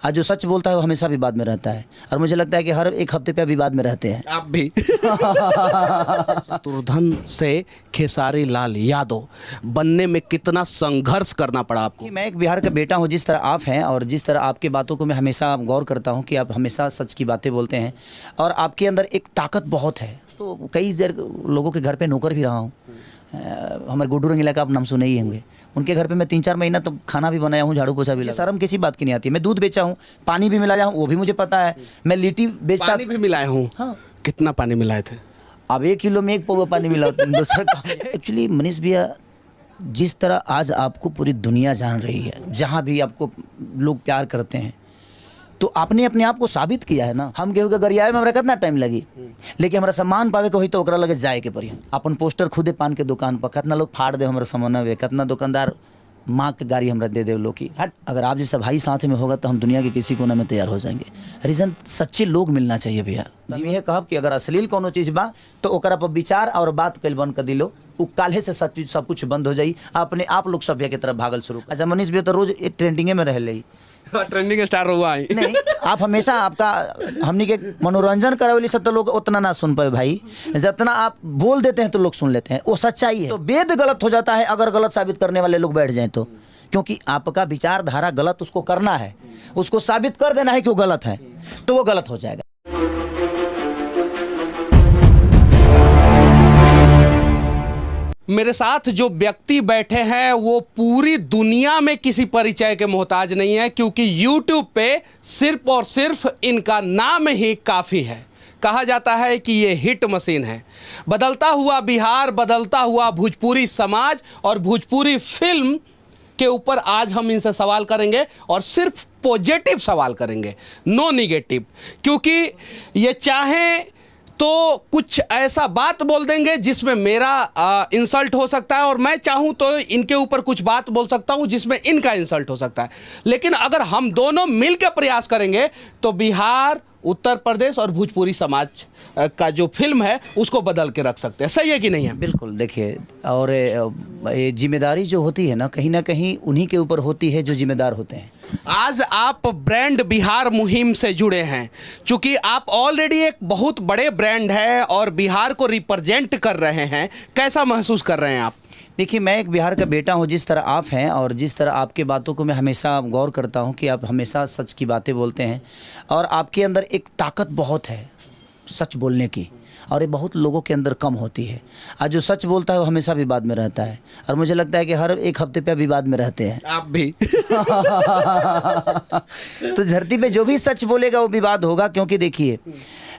आज जो सच बोलता है वो हमेशा विवाद में रहता है, और मुझे लगता है कि हर एक हफ्ते पे विवाद में रहते हैं। आप भी शत्रुघ्न से खेसारी लाल यादव बनने में कितना संघर्ष करना पड़ा आपको? कि मैं एक बिहार का बेटा हूँ, जिस तरह आप हैं और जिस तरह आपकी बातों को मैं हमेशा गौर करता हूँ कि आप हमेशा सच की बातें बोलते हैं और आपके अंदर एक ताकत बहुत है। तो कई देर लोगों के घर पे नौकर भी रहा हूँ। हमारे गुड्डू रंगीला का आप नाम सुने ही होंगे। उनके घर पे मैं 3-4 महीना तो खाना भी बनाया हूँ, झाड़ू पोछा भी लगा। शर्म किसी बात की नहीं आती। मैं दूध बेचा हूँ, पानी भी मिलाया हूँ, वो भी मुझे पता है। मैं लिट्टी बेचता, पानी भी मिलाए हूँ। हाँ। कितना पानी मिलाए थे? अब 1 किलो में 1 पौवा पानी मिला दूसरा। एक्चुअली मनीष भैया, जिस तरह आज आपको पूरी दुनिया जान रही है, जहाँ भी आपको लोग प्यार करते हैं, तो आपने अपने आप को साबित किया है ना। हम केहू के गरियाए में हमरा कितना टाइम लगी, लेकिन हमारा सम्मान पावे के होई तो ओकरा लगे जाए के पड़ी। अपन पोस्टर खुदे पान के दुकान पर कितना लोग फाड़ दे हमारा सामान वे, कितना दुकानदार माँ के गाड़ी हमरा दे लोग की हट। अगर आप जैसा भाई साथ में होगा तो हम दुनिया के किसी कोना में तैयार हो जाएंगे। रीज़न सच्चे लोग मिलना चाहिए भैया। जी यह कहब कि अगर अश्लील कोनो चीज़ बा तो ओकरा पर विचार और बात कल बंद कर दिलो, उ काल्हे से सब कुछ बंद हो जाई। अपने आप लोग सभ्य की तरफ भागल शुरू। अच्छा मनीष भैया तो रोज ट्रेंडिंगे में रहे ट्रेंडिंग स्टार हुआ है। नहीं, आप हमेशा आपका हमनी के मनोरंजन करावेली से तो लोग उतना ना सुन पाए भाई, जितना आप बोल देते हैं तो लोग सुन लेते हैं। वो सच्चाई है। तो वेद गलत हो जाता है अगर गलत साबित करने वाले लोग बैठ जाएं तो, क्योंकि आपका विचारधारा गलत उसको करना है, उसको साबित कर देना है कि वो गलत है, तो वो गलत हो जाएगा। मेरे साथ जो व्यक्ति बैठे हैं वो पूरी दुनिया में किसी परिचय के मोहताज नहीं है, क्योंकि YouTube पे सिर्फ और सिर्फ इनका नाम ही काफ़ी है। कहा जाता है कि ये हिट मशीन है। बदलता हुआ बिहार, बदलता हुआ भोजपुरी समाज और भोजपुरी फिल्म के ऊपर आज हम इनसे सवाल करेंगे, और सिर्फ पॉजिटिव सवाल करेंगे, नो निगेटिव। क्योंकि ये चाहें तो कुछ ऐसा बात बोल देंगे जिसमें मेरा इंसल्ट हो सकता है, और मैं चाहूं तो इनके ऊपर कुछ बात बोल सकता हूं जिसमें इनका इंसल्ट हो सकता है। लेकिन अगर हम दोनों मिलकर प्रयास करेंगे तो बिहार, उत्तर प्रदेश और भोजपुरी समाज का जो फिल्म है उसको बदल के रख सकते हैं। सही है कि नहीं है? बिल्कुल। देखिए, और ये जिम्मेदारी जो होती है ना कहीं उन्हीं के ऊपर होती है जो जिम्मेदार होते हैं। आज आप ब्रांड बिहार मुहिम से जुड़े हैं, चूंकि आप ऑलरेडी एक बहुत बड़े ब्रांड है और बिहार को रिप्रेजेंट कर रहे हैं। कैसा महसूस कर रहे हैं आप? देखिए, मैं एक बिहार का बेटा हूँ, जिस तरह आप हैं और जिस तरह आपके बातों को मैं हमेशा गौर करता हूँ कि आप हमेशा सच की बातें बोलते हैं, और आपके अंदर एक ताकत बहुत है सच बोलने की, और ये बहुत लोगों के अंदर कम होती है। आज जो सच बोलता है वो हमेशा विवाद में रहता है, और मुझे लगता है कि हर एक हफ्ते पे विवाद में रहते हैं। आप भी तो धरती पे जो भी सच बोलेगा वो विवाद होगा, क्योंकि देखिए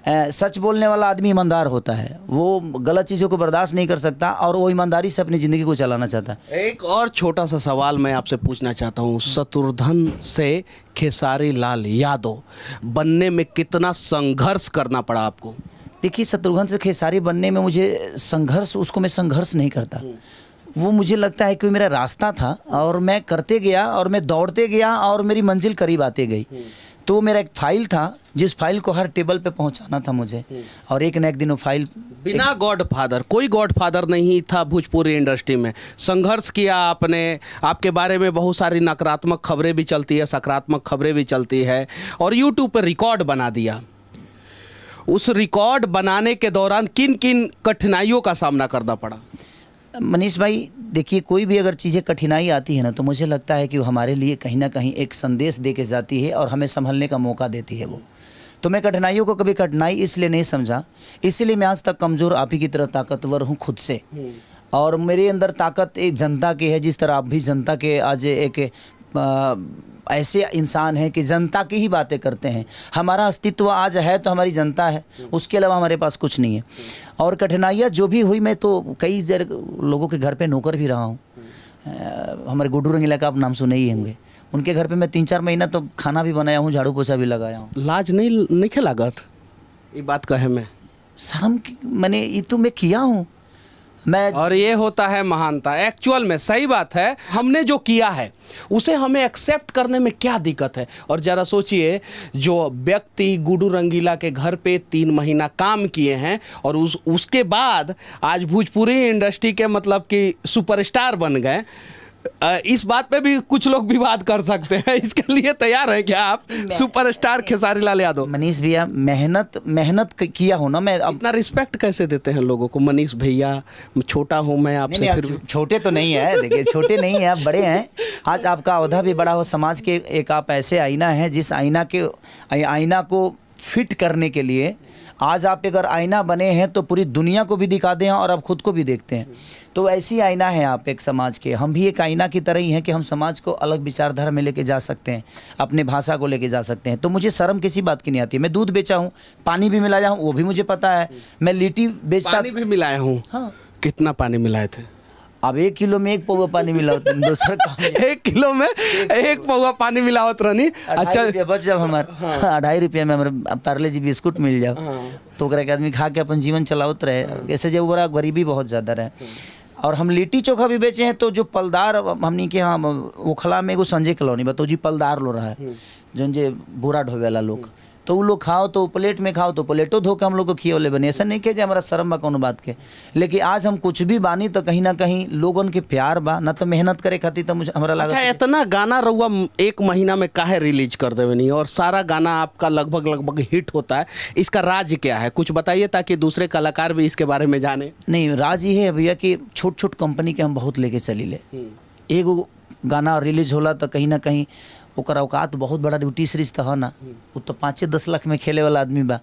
सच बोलने वाला आदमी ईमानदार होता है, वो गलत चीज़ों को बर्दाश्त नहीं कर सकता और वो ईमानदारी से अपनी ज़िंदगी को चलाना चाहता है। एक और छोटा सा सवाल मैं आपसे पूछना चाहता हूँ। शत्रुघ्न से खेसारी लाल यादव बनने में कितना संघर्ष करना पड़ा आपको? देखिए, शत्रुघ्न से खेसारी बनने में मुझे संघर्ष, उसको मैं संघर्ष नहीं करता। वो मुझे लगता है कि मेरा रास्ता था और मैं करते गया और मैं दौड़ते गया और मेरी मंजिल करीब आती गई। तो मेरा एक फाइल था जिस फाइल को हर टेबल पे पहुंचाना था मुझे, और एक न एक दिन वो फाइल बिना गॉडफादर, कोई गॉडफादर नहीं था भोजपुरी इंडस्ट्री में। संघर्ष किया आपने। आपके बारे में बहुत सारी नकारात्मक खबरें भी चलती है, सकारात्मक खबरें भी चलती है, और यूट्यूब पर रिकॉर्ड बना दिया। उस रिकॉर्ड बनाने के दौरान किन किन कठिनाइयों का सामना करना पड़ा? मनीष भाई, देखिए, कोई भी अगर चीज़ें कठिनाई आती है ना तो मुझे लगता है कि वो हमारे लिए कहीं ना कहीं एक संदेश दे के जाती है और हमें संभलने का मौका देती है वो। तो मैं कठिनाइयों को कभी कठिनाई इसलिए नहीं समझा, इसीलिए मैं आज तक कमज़ोर आप ही की तरह ताकतवर हूँ खुद से। और मेरे अंदर ताकत एक जनता की है, जिस तरह आप भी जनता के आज एक ऐसे इंसान हैं कि जनता की ही बातें करते हैं। हमारा अस्तित्व आज है तो हमारी जनता है, उसके अलावा हमारे पास कुछ नहीं है। और कठिनाइयाँ जो भी हुई, मैं तो कई देर लोगों के घर पे नौकर भी रहा हूँ। हमारे गुड्डू रंगीला का आप नाम सुने ही होंगे। उनके घर पे मैं 3-4 महीना तो खाना भी बनाया हूँ, झाड़ू पोछा भी लगाया हूँ। लाज नहीं लागत ये बात कहे में? शर्म मैंने ये तो मैं किया हूँ मैं। और ये होता है महानता एक्चुअल में। सही बात है, हमने जो किया है उसे हमें एक्सेप्ट करने में क्या दिक्कत है? और ज़रा सोचिए, जो व्यक्ति गुड्डू रंगीला के घर पे 3 महीना काम किए हैं और उसके बाद आज भोजपुरी इंडस्ट्री के मतलब कि सुपरस्टार बन गए, इस बात पे भी कुछ लोग विवाद कर सकते हैं, इसके लिए तैयार है क्या आप? सुपरस्टार खेसारी लाल यादव। मनीष भैया मेहनत किया हो ना, मैं अब इतना रिस्पेक्ट कैसे देते हैं लोगों को? मनीष भैया, छोटा हूँ मैं आपसे। नहीं, फिर आप छोटे तो नहीं है, देखिए छोटे नहीं है, आप बड़े हैं। आज आपका औहदा भी बड़ा हो, समाज के एक आप ऐसे आईना है, जिस आईना को फिट करने के लिए आज आप अगर आईना बने हैं तो पूरी दुनिया को भी दिखा दें और आप खुद को भी देखते हैं। तो ऐसी आईना है आप एक समाज के। हम भी एक आईना की तरह ही हैं कि हम समाज को अलग विचारधारा में लेके जा सकते हैं, अपने भाषा को लेके जा सकते हैं। तो मुझे शर्म किसी बात की नहीं आती है। मैं दूध बेचा हूँ, पानी भी मिलाया हूँ, वो भी मुझे पता है। मैं लिट्टी बेचता, पानी भी मिलाया हूँ। हाँ। कितना पानी मिलाए थे? अब 1 किलो में 1 पौवा पानी मिला होता है, दूसरा काम 1 किलो में 1 पौवा पानी मिला होता रहनी। अच्छा बच जब हमारे 2.5 रुपया में हमारे पार्ले जी बिस्कुट मिल जाओ तो ओकरा के आदमी खा के अपन जीवन चलावत रहे। ऐसे जब बड़ा गरीबी बहुत ज़्यादा रहे। और हम लिट्टी चोखा भी बेचे हैं, तो जो पलदार हमनी के यहाँ ओखला में एगो संजय कॉलोनी बा, तो जी पलदार लो रहा है जो जे बोरा ढोवे वाला लोग, तो वो लोग खाओ तो प्लेट में खाओ तो प्लेटो धो के हम लोग को खियोले बने। ऐसा नहीं कि हमारा शर्म बा कोनो बात के, लेकिन आज हम कुछ भी बानी तो कहीं ना कहीं लोगन के प्यार बा ना, तो मेहनत करे खातिर तो मुझे हमारा लगा। अच्छा, इतना गाना रहुआ 1 महीना में काहे रिलीज कर देवे नहीं, और सारा गाना आपका लगभग हिट होता है, इसका राज क्या है? कुछ बताइए ताकि दूसरे कलाकार भी इसके बारे में जाने। नहीं, राज ये है भैया कि छोट कंपनी के हम बहुत लेके चली ले। एगो गाना रिलीज होला तो कहीं ना कहीं ओकर औकात बहुत बड़ा ड्यूटी सीरीज तो है ना, वो तो 5-10 लाख में खेले वाला आदमी बा,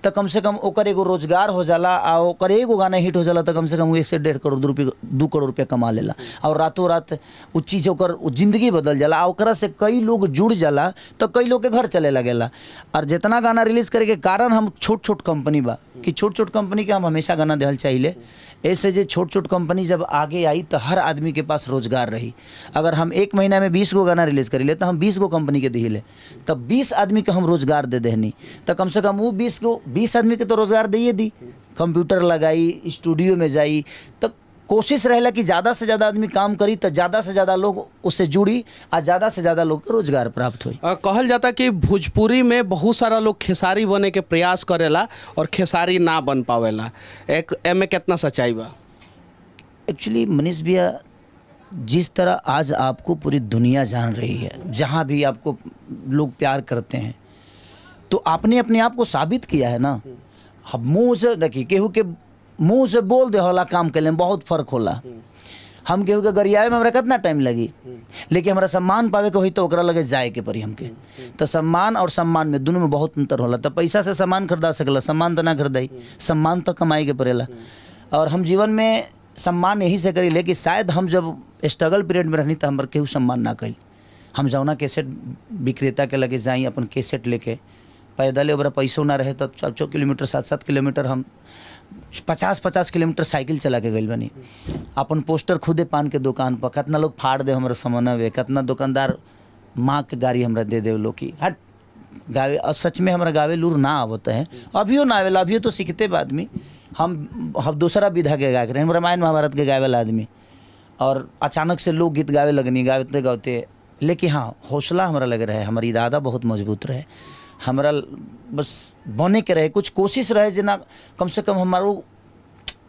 तो कम से कम ओकर एगो रोजगार हो जाला। आ ओकर एगो गाना हिट हो जाला तो कम से कम 1 से 1.5 करोड़ रुपये 2 करोड़ रुपया कमा लेला, और रातों रात वो चीज़ ओकर जिंदगी बदल जाला। आ ओकरा से कई लोग जुड़ जाला तो कई लोग के घर चले लगेला। और जितना गाना रिलीज करे के कारण हम छोट कंपनी बा कि छोट कंपनी के हम हमेशा गाना देहल चाहिए। ऐसे जो छोट कंपनी जब आगे आई तो हर आदमी के पास रोजगार रही। अगर हम 1 महीना में 20 गो गाना रिलीज करी ले तो हम 20 गो कंपनी के दिले, तब 20 आदमी के हम रोजगार दे देनी, तो कम से कम वो 20 आदमी के तो रोजगार दिए दी। कंप्यूटर लगाई, स्टूडियो में जाई, तो कोशिश रहेला कि ज़्यादा से ज़्यादा आदमी काम करी तो ज़्यादा से ज़्यादा लोग उससे जुड़ी और ज़्यादा से ज़्यादा लोग को रोजगार प्राप्त हुई। कहल जाता कि भोजपुरी में बहुत सारा लोग खेसारी बने के प्रयास करेला और खेसारी ना बन पावेला, एक एमे कितना सच्चाई बा? एक्चुअली मनीष भैया, जिस तरह आज आपको पूरी दुनिया जान रही है, जहाँ भी आपको लोग प्यार करते हैं, तो आपने अपने आप को साबित किया है ना। अब मुँह से देखिए, केहू के मुँह से बोल दे होला काम के लिए बहुत फ़र्क होला। हम केहू के गरियावे में हमरा कितना टाइम लगी, लेकिन हमारा सम्मान पावे के होई तो ओकरा लगे जाए के पड़ी हमके। तो सम्मान और सम्मान में दोनों में बहुत अंतर होला। तो पैसा से सम्मान खरीदा सकला, सम्मान तो ना खरीदाई, सम्मान तो कमाई के पड़ेला। और हम जीवन में सम्मान यही से करी ले कि शायद हम जब स्ट्रगल पीरियड में रहनी तो हमारे केहू सम्मान ना करी। हम जौना कैसेट विक्रेता के लगे जाई अपन कैसेट लेके, पैदल ओकरा पैसों ना रहे तो 4 किलोमीटर 7 किलोमीटर हम 50 किलोमीटर साइकिल चला के गई बनी। अपन पोस्टर खुदे पान के दुकान पर कितना लोग फाड़ दे हमारे समनवे, कितना दुकानदार माँ के गाड़ी हमरा दे दे लोग की हट गावे। और सच में हमारा गावे लूर ना आवत है, अभियो ना आवेला, अभियो तो सीखते आदमी। हम दूसरा विधा के गायक रहे, रामायण महाभारत के गावे वाला आदमी, और अचानक से लोग गीत गावे लगनी, गाते गाते। लेकिन हाँ, हौसला हमारा लग रहा है, हमारी इरादा बहुत मजबूत रहे, हमारा बस बने के रहे, कुछ कोशिश रहे जना कम से कम हमारो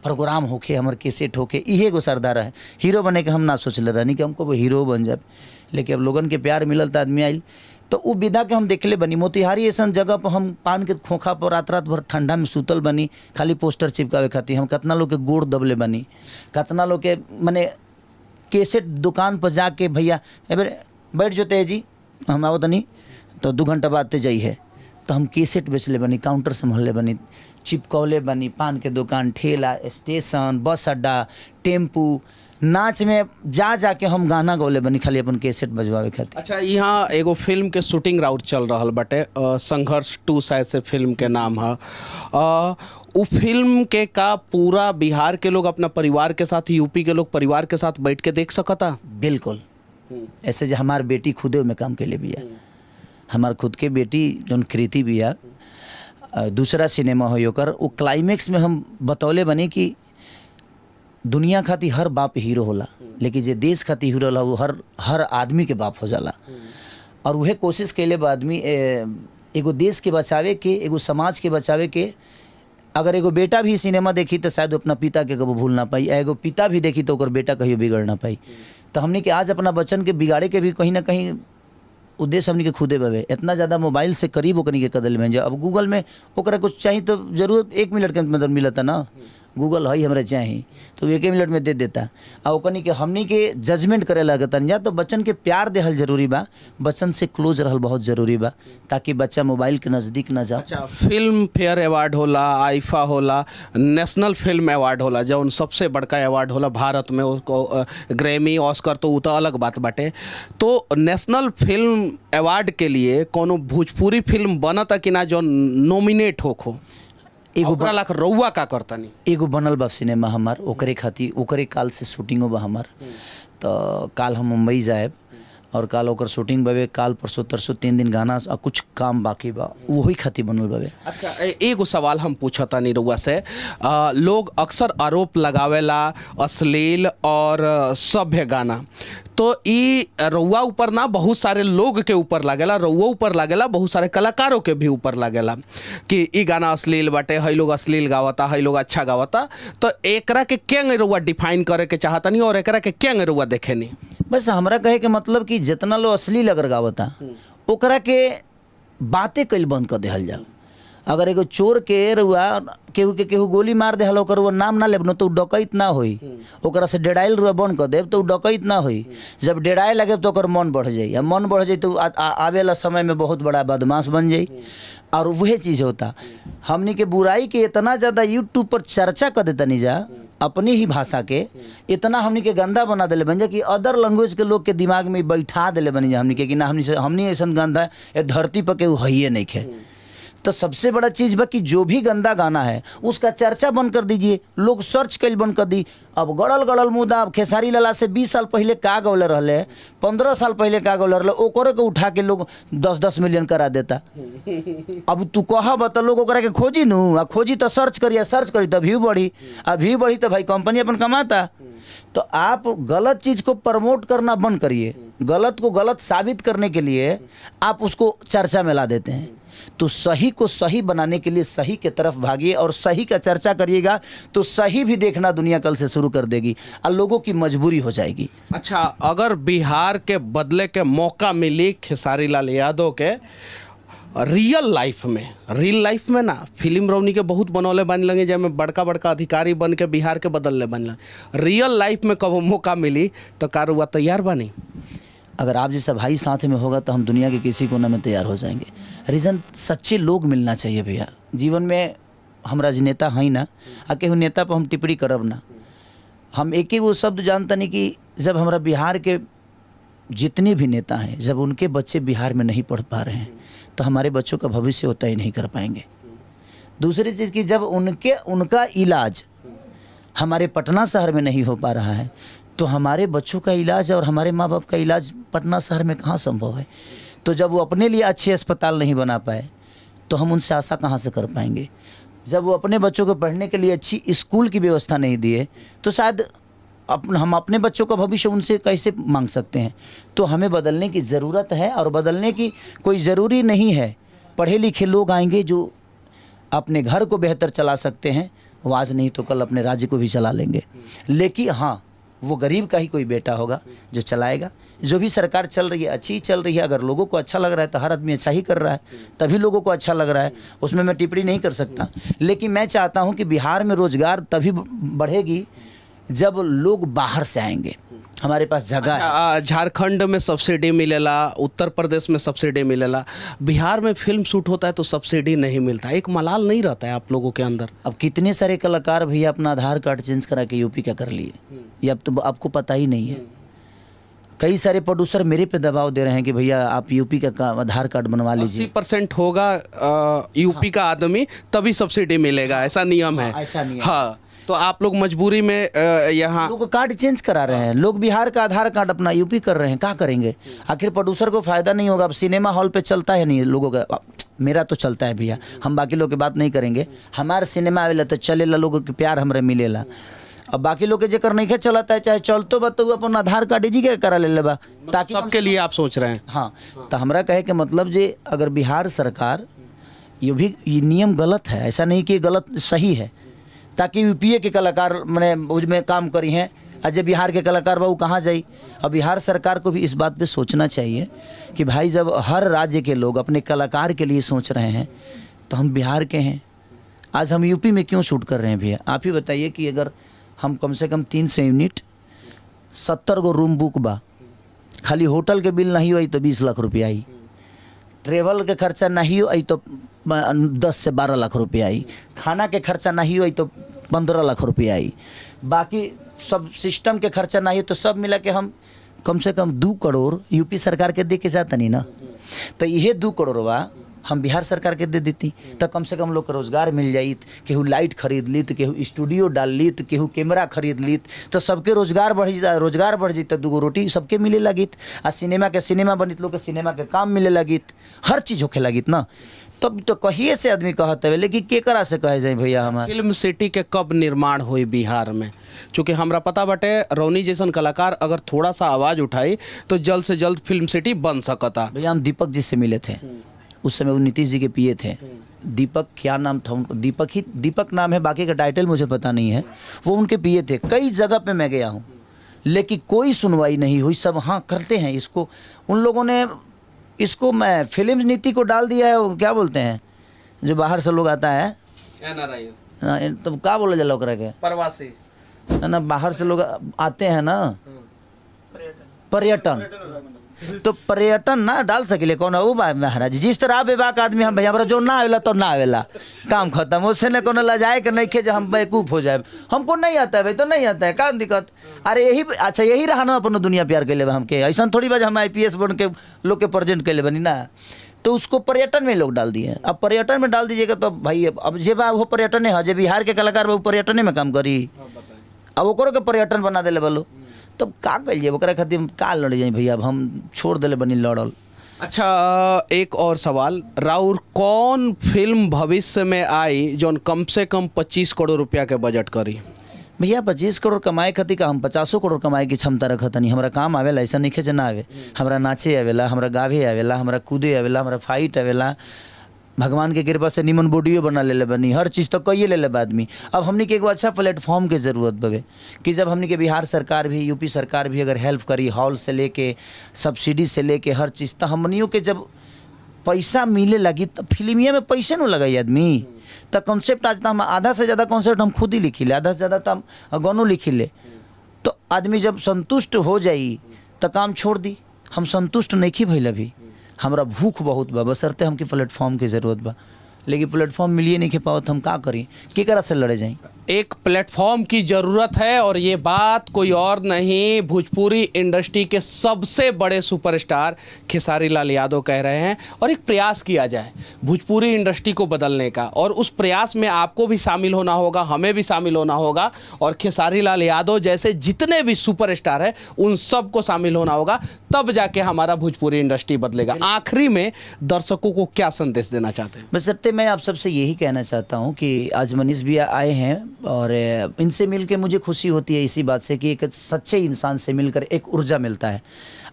प्रोग्राम होके, हमारे कैसेट होके, इहे गो सरदार है। हीरो बने के हम ना सोचले रहनी कि हमको वो हीरो बन जाए, लेकिन अब लोगन के प्यार मिलल तो आदमी आइल, तो वो विधा के हम देखले बनी। मोतिहारी ऐसा जगह पर हम पान के खोखा पर रात भर ठंडा में सुतल बनी, खाली पोस्टर चिपकावे खातिर। हम कितना लोग के गोड़ दबले बनी, कितना लोग के मने कैसेट दुकान पर जाके, भैया बैठ जोते जी हम आओ तनी तो 2 घंटा बाद ते जाइए, तो हम कैसेट बेचले बनी, काउंटर संभालले बनी, चिपकौले बनी, पान के दुकान, ठेला, स्टेशन, बस अड्डा, टेम्पू, नाच में जाके हम गाना गौले बनी, खाली अपन कैसेट बजवावे खातिर। अच्छा, यहाँ एगो फिल्म के शूटिंग राउट चल रहा बटे, संघर्ष 2 शायद से फिल्म के नाम है। वो फिल्म के का पूरा बिहार के लोग अपना परिवार के साथ, यूपी के लोग परिवार के साथ बैठ के देख सकता? बिल्कुल। ऐसे जो हमार बेटी खुदे में काम के लिए भी है, हमार खुद के बेटी जौन कृति भी है, दूसरा सिनेमा हो ओकर, वो क्लाइमेक्स में हम बतौले बने कि दुनिया खातिर हर बाप हीरो होला, लेकिन जे देश खातिर हीरो होला वो हर आदमी के बाप हो जाला। और वह कोशिश कैले बा आदमी एगो देश के बचावे के, एगो समाज के बचावे के। अगर एगो बेटा भी सिनेमा देखी तो शायद अपना पिता के कभी भूल ना पाई, एगो पिता भी देखी तो ओकर बेटा कहियो बिगड़ ना पाई। तो हमने के आज अपना बच्चन के बिगाड़े के भी कहीं ना कहीं उद्देश्य हमने के खुदे बवे। इतना ज़्यादा मोबाइल से करीब ओकनी के कदल में जो अब गूगल में ओकरा कुछ चाहिए तो जरूर 1 मिनट के अंदर मिलता ना, गूगल है हमरा चाहिए तो 1 मिनट में दे देता। और ओकनी के हमनी के जजमेंट करे लगतन जा, तो बच्चन के प्यार देहल जरूरी बा, बच्चन से क्लोज रहल बहुत ज़रूरी बा, ताकि बच्चा मोबाइल के नज़दीक ना जाओ। अच्छा, फिल्म फेयर अवार्ड होला, आईफा होला, नेशनल फिल्म अवार्ड होला, जौन सबसे बड़का अवार्ड होला भारत में, उसको ग्रैमी ऑस्कर तो वो तो अलग बात बाटे। तो नेशनल फिल्म अवार्ड के लिए कोनो भोजपुरी फिल्म बनता कि ना जो नॉमिनेट होखो, ओकरा लाख रउआ का करतनी? एगो बनल बा सिनेमा हमार, ओकरे खातिर ओकरे काल से शूटिंगो बा हमार। तो काल हम मुंबई जाएब और काल ओकर शूटिंग बावे, काल परसों तरसों 3 दिन गाना और कुछ काम बाकी बा, वही खातिर बनल बावे। अच्छा, एगो सवाल हम पूछता नहीं रउआ से। लोग अक्सर आरोप लगावेला अश्लील और सभ्य गाना, तो ई रउआ ऊपर ना बहुत सारे लोग के ऊपर लागेला, रउआ ऊपर लागेला, बहुत सारे कलाकारों के भी ऊपर लागेला कि ई गाना अश्लील बाटे, हई लोग अश्लील गावता, हई लोग अच्छा गावता। तो एकरा के केंगे रउआ डिफाइन करे के चाहतनी और एकरा के केंगे रउआ देखेनी? बस हमरा कहे के मतलब कि जितना लोग अश्लील अगर गावता ओकरा के बातें कल बंद कर देहल जाओ। अगर एगो चोर के रुआ केहू के केहू गोली मार देहल, ओकर वो नाम ना लेब न तो डकैत ना होई, ओकरा से डेराइल रुआ बंद कर देब तो डकैत ना होई। जब डेराए लगे तो ओकर मन बढ़ जाई, मन बढ़ जाई तो आवेला समय में बहुत बड़ा बदमाश बन जाई। और वही चीज़ होता, हमनी के बुराई के इतना ज़्यादा यूट्यूब पर चर्चा कर देता नहीं जा, अपनी ही भाषा के इतना हमनी के गंदा बना दिले बन जा कि अदर लैंग्वेज के लोग के दिमाग में बैठा दिले बनी जा हमनी के कि ना हमनी ऐसा गंदा है धरती पर केहू है नहीं खे। तो सबसे बड़ा चीज़ बा कि जो भी गंदा गाना है उसका चर्चा बंद कर दीजिए, लोग सर्च कल बंद कर दी। अब गड़ल गड़ल मुद्दा, अब खेसारी लाला से 20 साल पहले का गौले रहले, 15 साल पहले का गौले रहले, ओकरे के उठा के लोग 10-10 मिलियन करा देता। अब तू कह बता लोग ओकरा के खोजी नू, आ खोजी तो सर्च करी तो व्यू बढ़ी, अब व्यू बढ़ी तो भाई कंपनी अपन कमाता। तो आप गलत चीज़ को प्रमोट करना बंद करिए, गलत को गलत साबित करने के लिए आप उसको चर्चा में ला देते हैं। तो सही को सही बनाने के लिए सही के तरफ भागिए और सही का चर्चा करिएगा, तो सही भी देखना दुनिया कल से शुरू कर देगी और लोगों की मजबूरी हो जाएगी। अच्छा, अगर बिहार के बदले के मौका मिली खेसारी लाल यादव के रियल लाइफ में ना, फिल्म रौनी के बहुत बनौले बन लगे जैमें बड़का बड़का अधिकारी बन के बिहार के बदलने बन लगे, रियल लाइफ में कब मौका मिली तो कार हुआ तैयार बनी? अगर आप जैसा भाई साथ में होगा तो हम दुनिया के किसी कोने में तैयार हो जाएंगे। रीज़न सच्चे लोग मिलना चाहिए भैया जीवन में। हम राजनेता हैं ना, आ केहू नेता पर हम टिप्पणी करब ना। हम एक ही वो शब्द जानता नहीं कि जब हमारा बिहार के जितने भी नेता हैं, जब उनके बच्चे बिहार में नहीं पढ़ पा रहे हैं तो हमारे बच्चों का भविष्य होता ही नहीं कर पाएंगे। दूसरी चीज़ कि जब उनका इलाज हमारे पटना शहर में नहीं हो पा रहा है तो हमारे बच्चों का इलाज और हमारे माँ बाप का इलाज पटना शहर में कहाँ संभव है। तो जब वो अपने लिए अच्छे अस्पताल नहीं बना पाए तो हम उनसे आशा कहाँ से कर पाएंगे। जब वो अपने बच्चों को पढ़ने के लिए अच्छी स्कूल की व्यवस्था नहीं दिए तो शायद हम अपने बच्चों का भविष्य उनसे कैसे मांग सकते हैं। तो हमें बदलने की ज़रूरत है और बदलने की कोई ज़रूरी नहीं है। पढ़े लिखे लोग आएंगे जो अपने घर को बेहतर चला सकते हैं, वो आज नहीं तो कल अपने राज्य को भी चला लेंगे। लेकिन हाँ, वो गरीब का ही कोई बेटा होगा जो चलाएगा। जो भी सरकार चल रही है अच्छी चल रही है, अगर लोगों को अच्छा लग रहा है तो हर आदमी अच्छा ही कर रहा है, तभी लोगों को अच्छा लग रहा है, उसमें मैं टिप्पणी नहीं कर सकता। लेकिन मैं चाहता हूं कि बिहार में रोजगार तभी बढ़ेगी जब लोग बाहर से आएंगे, हमारे पास जगह है। झारखंड में सब्सिडी मिलेला, उत्तर प्रदेश में सब्सिडी मिलेला, बिहार में फिल्म शूट होता है तो सब्सिडी नहीं मिलता, एक मलाल नहीं रहता है आप लोगों के अंदर? अब कितने सारे कलाकार भैया अपना आधार कार्ड चेंज करा के यूपी का कर लिए, ये अब तो आपको पता ही नहीं है। कई सारे प्रोड्यूसर मेरे पे दबाव दे रहे हैं कि भैया आप यूपी का आधार कार्ड बनवा लीजिए। 80% होगा यूपी का आदमी तभी सब्सिडी मिलेगा, ऐसा नियम है। ऐसा नियम। हाँ, तो आप लोग मजबूरी में यहाँ लोग कार्ड चेंज करा रहे हैं, लोग बिहार का आधार कार्ड अपना यूपी कर रहे हैं, क्या करेंगे? आखिर प्रोड्यूसर को फायदा नहीं होगा। अब सिनेमा हॉल पे चलता है नहीं लोगों का, मेरा तो चलता है भैया, हम बाकी लोग की बात नहीं करेंगे। हमारे सिनेमा आवेला तो चलेला, लोगों के प्यार हमारे मिलेला। अब बाकी लोग के जेकर नहीं चलता है, चाहे चलतो बा तो अपन आधार कार्ड जी के करा ले बा, ताकि सबके लिए आप सोच रहे हैं। हाँ, तो हमारा कहे के मतलब जे अगर बिहार सरकार ये नियम गलत है, ऐसा नहीं कि गलत सही है, ताकि यूपीए के कलाकार मैंने उसमें काम करी हैं आज बिहार के कलाकार बाबू कहाँ जाई। अब बिहार सरकार को भी इस बात पे सोचना चाहिए कि भाई जब हर राज्य के लोग अपने कलाकार के लिए सोच रहे हैं तो हम बिहार के हैं, आज हम यूपी में क्यों शूट कर रहे हैं भैया। आप ही बताइए कि अगर हम कम से कम 300 यूनिट 70 गो रूम बुक बा, खाली होटल के बिल नहीं हुई तो 20 लाख रुपया आई, ट्रेवल के खर्चा नहीं हुई तो 10 से 12 लाख रुपया आई, खाना के खर्चा नहीं हुई तो 15 लाख रुपया आई, बाकी सब सिस्टम के खर्चा नहीं तो सब मिला के हम कम से कम 2 करोड़ यूपी सरकार के दे के जाता नहीं ना। तो यह 2 करोड़वा हम बिहार सरकार के दे देती तो कम से कम लोग को रोज़गार मिल जाइत, केहू लाइट खरीद लीत, केहू स्टूडियो डाल लीत, केहू कैमरा खरीद लीत, तो सबके रोज़गार बढ़ जात, 2 रोटी सबके मिले लगित, आ सिनेमा बनित लोग के सिनेमा के काम मिले लगित, हर चीज़ होखे लगित ना। तब तो कहिए से आदमी कहते हुए, लेकिन केकरा से कहे जाए भैया हमारे फिल्म सिटी के कब निर्माण हुई बिहार में। चूँकि हमरा पता बटे रौनी जैसन कलाकार अगर थोड़ा सा आवाज़ उठाई तो जल्द से जल्द फिल्म सिटी बन सकता। भैया हम दीपक जी से मिले थे, उस समय वो नीतीश जी के पीए थे। दीपक क्या नाम था उनको, दीपक नाम है, बाकी का टाइटल मुझे पता नहीं है। वो उनके पीए थे। कई जगह पे मैं गया हूँ लेकिन कोई सुनवाई नहीं हुई। सब हाँ करते हैं इसको, उन लोगों ने इसको मैं फिल्म नीति को डाल दिया है। वो क्या बोलते हैं जो बाहर से लोग आता है तो क्या बोला जाला ओकरा के, प्रवासी ना, बाहर से लोग आते हैं ना, पर्यटन। तो पर्यटन ना डाल सकिले कौन वो महाराज, जिस तरह बेबाक आदमी हम भैया जो ना आवेला तो ना आवेला, काम खत्म। उससे न कोनो लजाए के नहीं खे जो हम बेवकूफ़ हो जाए, हमको नहीं आता है भाई तो नहीं आता है, का दिक्कत। अरे यही अच्छा यही रहा ना अपन दुनिया प्यार के ले हमके, ऐसा थोड़ी बात हम IPS बन के लोग के प्रेजेंट के ले बनी ना। तो उसको पर्यटन में लोग डाल दिए। अब पर्यटन में डाल दीजिएगा तो भाई अब जे बा वो पर्यटन है, जे बिहार के कलाकार वो पर्यटन में काम करी, अब ओकरो के पर्यटन बना दिले बोलो, तब का कहिए ओकरा खातिर का लड़ जाए भैया। अब हम छोड़ दिले बनी लड़ल। अच्छा एक और सवाल, राउर कौन फिल्म भविष्य में आई जौन कम से कम 25 करोड़ रुपया के बजट करी। भैया 25 करोड़ कमाए खातिर का हम 50 करोड़ कमाए की क्षमता रखत नहीं। हमारा काम आवेला, ऐसा नहीं खे ना आवे। हमारा नाचे आवेला, हमारा गावे आवेला, हमारा कूदे आवेला, हमारा फाइट आवेला। भगवान के कृपा से निमन बॉडियो बना ले बनी, हर चीज़ तो कहिए ले आदमी। अब हमने के एगो अच्छा प्लेटफॉर्म के ज़रूरत बवे कि जब हमने के बिहार सरकार भी यूपी सरकार भी अगर हेल्प करी, हॉल से लेके सब्सिडी से लेके हर चीज़, तो हमनियों के जब पैसा मिले लगी तो फिल्मिया में पैसे न लगाई आदमी। तो कॉन्सेप्ट आज तो हम आधा से ज़्यादा कॉन्सेप्ट हम खुद ही लिखी ले, आधा से ज़्यादा तो हम गानों लिखी ले। तो आदमी जब संतुष्ट हो जाई तो काम छोड़ दी। हम संतुष्ट नहीं की भइल अभी, हमरा भूख बहुत बा, बसरते हमके प्लेटफॉर्म की ज़रूरत बा, लेकिन प्लेटफॉर्म मिलिए नहीं के पाओ तो हम का करी, केकरा से लड़े जाएं। एक प्लेटफॉर्म की ज़रूरत है और ये बात कोई और नहीं, भोजपुरी इंडस्ट्री के सबसे बड़े सुपरस्टार खेसारी लाल यादव कह रहे हैं। और एक प्रयास किया जाए भोजपुरी इंडस्ट्री को बदलने का, और उस प्रयास में आपको भी शामिल होना होगा, हमें भी शामिल होना होगा, और खेसारी लाल यादव जैसे जितने भी सुपरस्टार हैं उन सबको शामिल होना होगा, तब जाके हमारा भोजपुरी इंडस्ट्री बदलेगा। आखिरी में दर्शकों को क्या संदेश देना चाहते हैं। बसरते मैं आप सबसे यही कहना चाहता हूँ कि आज मनीष भी आए हैं और इनसे मिलकर मुझे खुशी होती है इसी बात से कि एक सच्चे इंसान से मिलकर एक ऊर्जा मिलता है।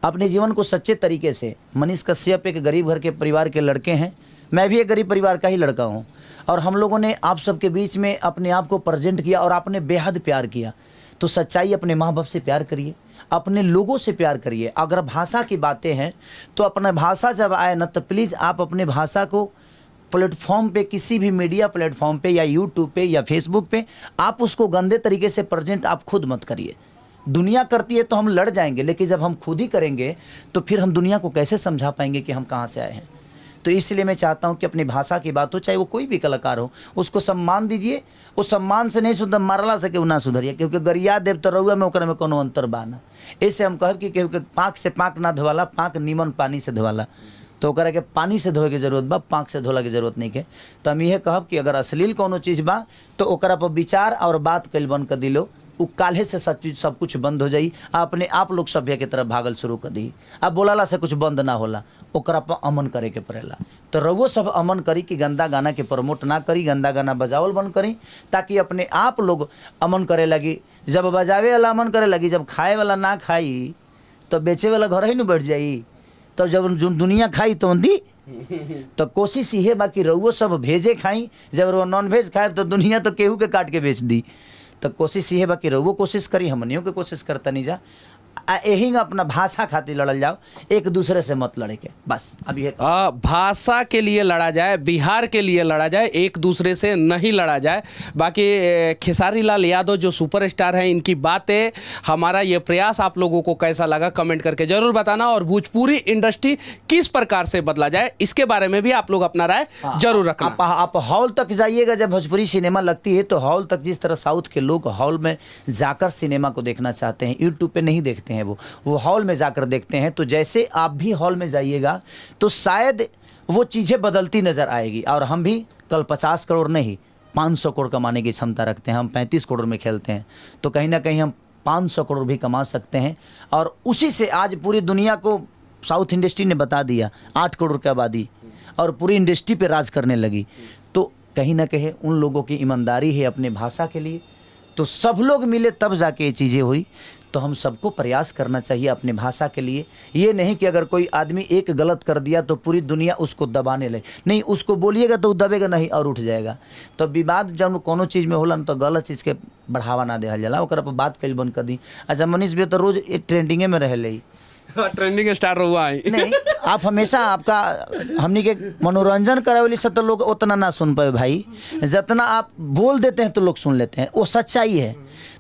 अपने जीवन को सच्चे तरीके से, मनीष कश्यप एक गरीब घर के परिवार के लड़के हैं, मैं भी एक गरीब परिवार का ही लड़का हूँ, और हम लोगों ने आप सबके बीच में अपने आप को प्रेजेंट किया और आपने बेहद प्यार किया। तो सच्चाई, अपने माँ बाप से प्यार करिए, अपने लोगों से प्यार करिए। अगर भाषा की बातें हैं तो अपना भाषा जब आए ना तो प्लीज़ आप अपने भाषा को प्लेटफॉर्म पे, किसी भी मीडिया प्लेटफॉर्म पे या यूट्यूब पे या फेसबुक पे आप उसको गंदे तरीके से प्रेजेंट आप खुद मत करिए। दुनिया करती है तो हम लड़ जाएंगे, लेकिन जब हम खुद ही करेंगे तो फिर हम दुनिया को कैसे समझा पाएंगे कि हम कहाँ से आए हैं। तो इसलिए मैं चाहता हूँ कि अपनी भाषा की बात हो, चाहे वो कोई भी कलाकार हो, उसको सम्मान दीजिए। उस सम्मान से नहीं सुधर, मारला सके वो ना सुधरिए, क्योंकि गरिया देव तो रहुआ में ओकरा में कोनो अंतर बा ना। इससे हम कहब कि केहू के पाँक से पाँक ना धोवाला, पाँक नीमन पानी से धोवाला। तो ओकरा के पानी से धोए के जरूरत बा, पाँक से धोला के जरूरत नहीं के। तो हम यह कहब कि अगर अश्लील कोनो चीज़ बा तो ओकरा पर विचार और बात कल बंद कर दिलो, उ काल्हे से सब कुछ बंद हो जाई। अपने आप लोग सभ्य के तरफ भागल शुरू कर दी। अब बोलाला से कुछ बंद ना होला, ओकरा पर अमन करे के पड़ेला। तो रउओ सब अमन करी कि गंदा गाना के प्रमोट ना करी, गंदा गाना बजावल बंद करी, ताकि अपने आप लोग अमन करे लगी। जब बजावे वाला अमन करे लगी, जब खाए वाला ना खाई तो बेचे वाला घर ही न बैठ जाई। तो जब जो दुनिया खाई तो दी। तो कोशिश ये बाकी रउओ सब भेजे खाई, जब वो नॉन वेज खाए तो दुनिया तो केहू के काट के बेच दी। तो कोशिश ये बाकी रहो, वो कोशिश करी, हमनियों की कोशिश करता नहीं जा, यही अपना भाषा खातिर लड़ल जाओ, एक दूसरे से मत लड़े के, बस। अब ये भाषा के लिए लड़ा जाए, बिहार के लिए लड़ा जाए, एक दूसरे से नहीं लड़ा जाए। बाकी खेसारी लाल यादव जो सुपरस्टार हैं, इनकी बातें, हमारा ये प्रयास आप लोगों को कैसा लगा कमेंट करके जरूर बताना। और भोजपुरी इंडस्ट्री किस प्रकार से बदला जाए, इसके बारे में भी आप लोग अपना राय जरूर रखना। आप हॉल तक जाइएगा, जब भोजपुरी सिनेमा लगती है तो हॉल तक, जिस तरह साउथ के लोग हॉल में जाकर सिनेमा को देखना चाहते हैं, यूट्यूब पे नहीं देखते हैं, वो हॉल में जाकर देखते हैं। तो जैसे आप भी हॉल में जाइएगा तो शायद वो चीज़ें बदलती नज़र आएगी। और हम भी कल 50 करोड़ नहीं 500 करोड़ कमाने की क्षमता रखते हैं। हम 35 करोड़ में खेलते हैं, तो कहीं ना कहीं हम 500 करोड़ भी कमा सकते हैं। और उसी से आज पूरी दुनिया को साउथ इंडस्ट्री ने बता दिया, 8 करोड़ की आबादी और पूरी इंडस्ट्री पे राज करने लगी। तो कहीं ना कहीं उन लोगों की ईमानदारी है अपने भाषा के लिए। तो सब लोग मिले तब जाके ये चीज़ें हुई। तो हम सबको प्रयास करना चाहिए अपने भाषा के लिए। ये नहीं कि अगर कोई आदमी एक गलत कर दिया तो पूरी दुनिया उसको दबाने लगे, नहीं, उसको बोलिएगा तो दबेगा नहीं और उठ जाएगा। तो विवाद जब कोनो चीज़ में होला तो गलत चीज़ के बढ़ावा ना देल जाला, ओकरा पर बात कल बंद कर दी। अच्छा, मनीष भी तो रोज ट्रेंडिंगे में रहे, ट्रेंडिंग स्टार हुआ है। नहीं, आप हमेशा आपका हमनी के मनोरंजन करावे से तो लोग उतना ना सुन पाए भाई, जितना आप बोल देते हैं तो लोग सुन लेते हैं, वो सच्चाई है।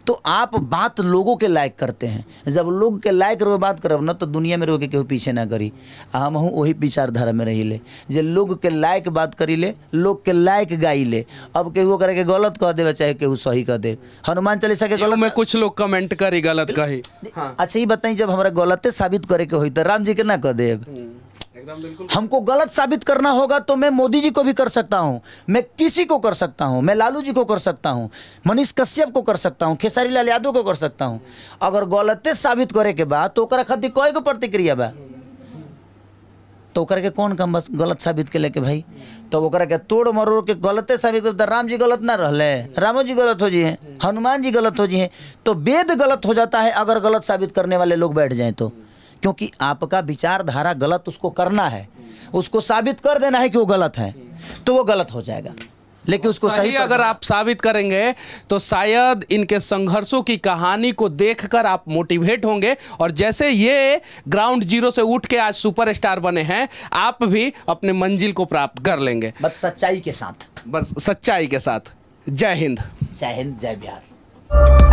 तो आप बात लोगों के लायक करते हैं, जब लोग के लायक रहो बात करब ना तो दुनिया में रहो के केहू पीछे ना करी। हम हूँ वही विचारधारा में रही ले, जे लोग के लायक बात करी ले, लोग के लायक गाई ले। अब केहू करे के गलत कह देवे चाहे केहू सही कह दे, हनुमान चालीसा के गलत में कुछ लोग कमेंट करी गलत कही। हाँ। अच्छा ये बताइए, जब हमारा गलते साबित करे के हुई तो राम जी के ना कह देव। हमको गलत साबित करना होगा तो मैं मोदी जी को भी कर सकता हूं, मैं किसी को कर सकता हूं, मैं लालू जी को कर सकता हूं, मनीष कश्यप को कर सकता हूं, खेसारी लाल यादव को कर सकता हूं। अगर गलते साबित करे के बाद तो ओकरा खातिर कोई को प्रतिक्रिया बा, तो ओकरा के कौन काम बस गलत साबित के लेके भाई। तो ओकरा के तोड़ मरोड़ के गलते साबित करता, राम जी गलत ना रहले, रामो जी गलत हो जी हैं, हनुमान जी गलत हो जी हैं, तो वेद गलत हो जाता है अगर गलत साबित करने वाले लोग बैठ जाएं तो। क्योंकि आपका विचारधारा गलत उसको करना है, उसको साबित कर देना है कि वो गलत है, तो वो गलत हो जाएगा। लेकिन उसको सही अगर आप साबित करेंगे तो शायद इनके संघर्षों की कहानी को देखकर आप मोटिवेट होंगे, और जैसे ये ग्राउंड जीरो से उठ के आज सुपरस्टार बने हैं, आप भी अपने मंजिल को प्राप्त कर लेंगे, बस सच्चाई के साथ। बस सच्चाई के साथ। जय हिंद, जय हिंद, जय बिहार।